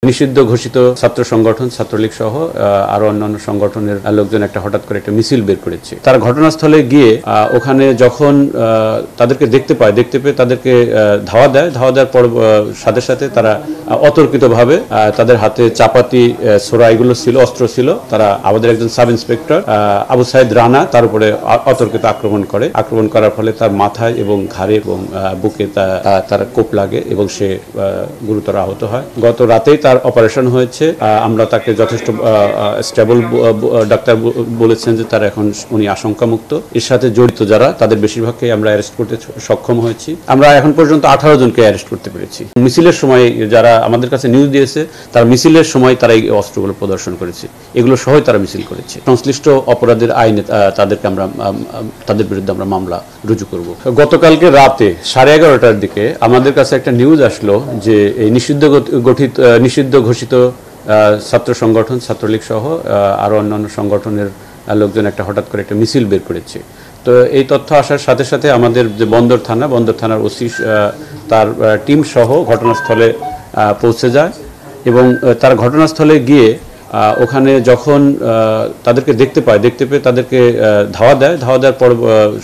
নিষিদ্ধ ঘোষিত ছাত্র সংগঠন ছাত্রলীগ সহ আরো অন্যান্য সংগঠনের লোকজন একটা হঠাৎ করে একটা মিছিল বের করেছে। তারা ঘটনাস্থলে গিয়ে ওখানে যখন তাদেরকে দেখতে পেয়ে তাদেরকে ধাওয়া দেওয়ার পর সাথে সাথে তারা অতর্কিতভাবে তাদের হাতে চাপাতি ছোরা এগুলো ছিল, অস্ত্র ছিল। তারা আমাদের একজন সাব ইন্সপেক্টর আবু সাইদ রানা তার উপরে অতর্কিত আক্রমণ করার ফলে তার মাথায় এবং ঘাড়ে এবং বুকে তার কোপ লাগে এবং সে গুরুতর আহত হয়। গত রাতেই তার অপারেশন হয়েছে। আমরা তাকে যথেষ্ট স্টেবল, ডাক্তার বলেছেন যে তার এখন উনি আশঙ্কামুক্ত। এর সাথে জড়িত যারা তাদের বেশিরভাগকে আমরা অ্যারেস্ট করতে সক্ষম হয়েছি। আমরা এখন পর্যন্ত 18 জনকে অ্যারেস্ট করতে পেরেছি। মিছিলের সময় যারা আমাদের কাছে নিউজ দিয়েছে তারা মিছিলের সময় তারা এই অস্ত্রগুলো প্রদর্শন করেছে, এগুলো সহ তারা মিছিল করেছে। সংশ্লিষ্ট অপরাধের আইনে তাদের বিরুদ্ধে আমরা মামলা রুজু করব। গতকালকে রাতে 11:30টার দিকে আমাদের কাছে একটা নিউজ আসলো যে এই নিষিদ্ধ ঘোষিত ছাত্র সংগঠন ছাত্রলীগ সহ আরো অন্যান্য সংগঠনের লোকজন একটা হঠাৎ করে একটা মিছিল বের করেছে। তো এই তথ্য আসার সাথে সাথে আমাদের যে বন্দর থানার ওসি তার টিম সহ ঘটনাস্থলে পৌঁছে যায় এবং তার ঘটনাস্থলে গিয়ে ওখানে যখন তাদেরকে দেখতে পেয়ে তাদেরকে ধাওয়া দেওয়ার পর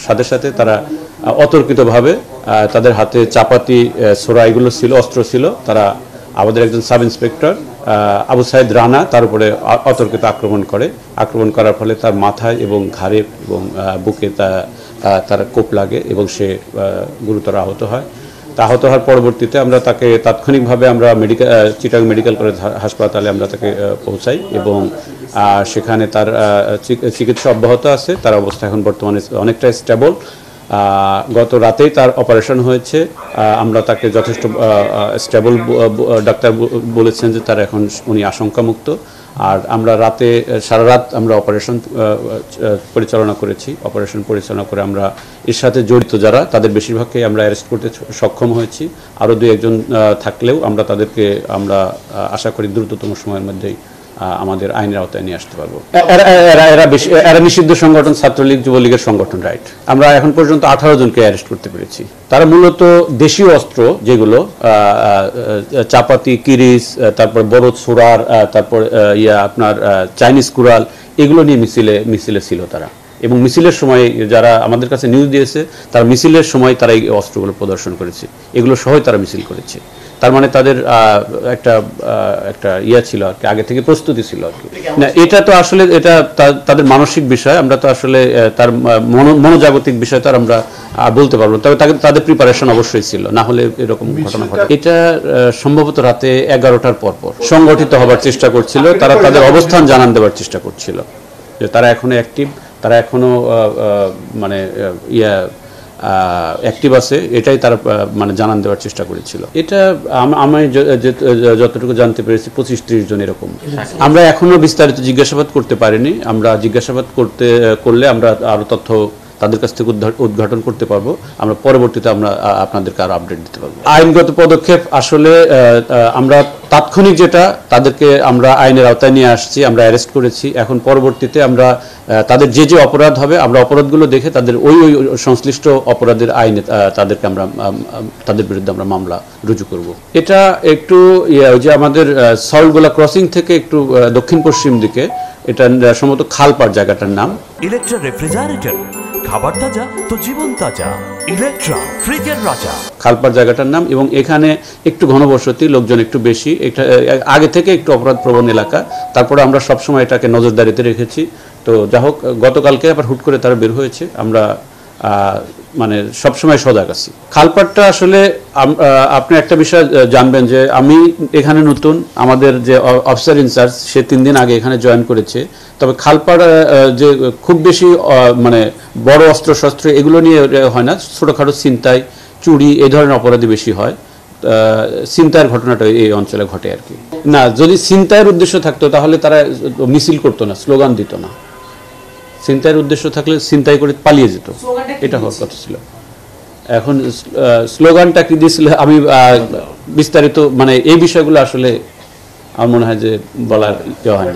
সাথে সাথে তারা অতর্কিতভাবে তাদের হাতে চাপাতি ছোরা এগুলো ছিল, অস্ত্র ছিল। তারা আমাদের একজন সাব ইন্সপেক্টর আবু সাইদ রানা তার উপরে অতর্কিত আক্রমণ করার ফলে তার মাথায় এবং ঘাড়ে এবং বুকে তার কোপ লাগে এবং সে গুরুতর আহত হয়। আহত হওয়ার পরবর্তীতে আমরা তাকে তাৎক্ষণিকভাবে আমরা চিটাগাং মেডিকেল কলেজ হাসপাতালে আমরা তাকে পৌঁছাই এবং সেখানে তার চিকিৎসা অব্যাহত আছে। তার অবস্থা এখন বর্তমানে অনেকটা স্টেবল। গত রাতেই তার অপারেশন হয়েছে। আমরা তাকে যথেষ্ট স্টেবল, ডাক্তার বলেছেন যে তার এখন উনি আশঙ্কামুক্ত। আর আমরা সারা রাত আমরা অপারেশন পরিচালনা করে আমরা এর সাথে জড়িত যারা তাদের বেশিরভাগকে আমরা অ্যারেস্ট করতে সক্ষম হয়েছি। আরও 2-1 থাকলেও আমরা তাদেরকে আশা করি দ্রুততম সময়ের মধ্যেই আমাদের আইনের আওতায় নিয়ে আসতে পারবো। এরা নিষিদ্ধ সংগঠন ছাত্রলীগ যুবলীগের সংগঠন, রাইট। আমরা এখন পর্যন্ত 18 জনকে অ্যারেস্ট করতে পেরেছি। তারা মূলত দেশীয় অস্ত্র যেগুলো চাপাতি, কিরিস, তারপর বড় ছোরার, তারপর আপনার চাইনিজ কুড়াল, এগুলো নিয়ে মিছিলে ছিল তারা। এবং মিছিলের সময় যারা আমাদের কাছে নিউজ দিয়েছে তারা মিছিলের সময় তারা এই অস্ত্রগুলো প্রদর্শন করেছে, এগুলো সহ তারা মিছিল করেছে। তার মানে তাদের একটা ছিল আর কি, আগে থেকে প্রস্তুতি ছিল আর কি। না, এটা তো আসলে এটা তাদের মানসিক বিষয়। আমরা তো আসলে তার মনোজাগতিক বিষয় তো আর আমরা বলতে পারবো, তবে তাদের প্রিপারেশন অবশ্যই ছিল, না হলে এরকম ঘটনা ঘটে। এটা সম্ভবত রাতে 11টার পর সংগঠিত হবার চেষ্টা করছিল। তারা তাদের অবস্থান জানান দেওয়ার চেষ্টা করছিল যে তারা এখনো অ্যাক্টিভ, তারা এখনো মানে অ্যাক্টিভ আছে, এটাই তারা মানে জানান দেওয়ার চেষ্টা করেছিল। এটা আমি যতটুকু জানতে পেরেছি 25-30 জন এরকম। আমরা এখনো বিস্তারিত জিজ্ঞাসাবাদ করতে পারিনি। আমরা জিজ্ঞাসাবাদ করলে আমরা আরো তথ্য তাদের কাছ থেকে উদ্ঘাটন করতে পারবো। আমরা পরবর্তীতে আপনাদেরকে আরো আপডেট দিতে পারবো। আইনগত পদক্ষেপ আসলে আমরা তাৎক্ষণিক যেটা তাদেরকে আমরা আইনের আওতায় নিয়ে আসছি, আমরা অ্যারেস্ট করেছি। এখন পরবর্তীতে আমরা তাদের যে অপরাধ হবে আমরা অপরাধগুলো দেখে তাদের ওই সংশ্লিষ্ট অপরাধের আইনে তাদের বিরুদ্ধে আমরা মামলা রুজু করব। এটা একটু যে আমাদের সল্টগোলা ক্রসিং থেকে একটু দক্ষিণ পশ্চিম দিকে, এটা সম্ভবত খালপাড় জায়গাটার নাম। ইলেকট্রা রেফ্রিজারেটর, খাবার তাজা তো জীবন তাজা। ইলেকট্রা ফ্রিজের রাজা, খালপাড় জায়গাটার নাম। এবং এখানে একটু ঘনবসতি, লোকজন একটু বেশি, এটা আগে থেকে একটু অপরাধ প্রবণ এলাকা। তারপরে আমরা সবসময় এটাকে নজরদারিতে রেখেছি। তো যা হোক, গতকালকে আবার হুট করে তারা বের হয়েছে। আমরা মানে সবসময় সজাগ আছি। খালপাড়টা আসলে আপনি একটা বিষয় জানবেন যে আমি এখানে নতুন, আমাদের যে অফিসার ইনচার্জ সে 3 দিন আগে এখানে জয়েন করেছে। তবে খালপাড় যে খুব বেশি মানে বড় অস্ত্রশস্ত্র এগুলো নিয়ে হয় না, ছোটোখাটো ছিনতাই, চুরি, এই ধরনের অপরাধী বেশি হয়। ছিনতাইয়ের ঘটনাটা এই অঞ্চলে ঘটে আর কি। না, যদি ছিনতাইয়ের উদ্দেশ্য থাকতো তাহলে তারা মিছিল করতো না, স্লোগান দিত না। ছিনতাইয়ের উদ্দেশ্য থাকলে ছিনতাই করে পালিয়ে যেত, এটা হওয়ার কথা ছিল। এখন স্লোগানটা কি দিয়েছিল আমি বিস্তারিত মানে এই বিষয়গুলো আসলে আমার মনে হয় যে বলার হয় না।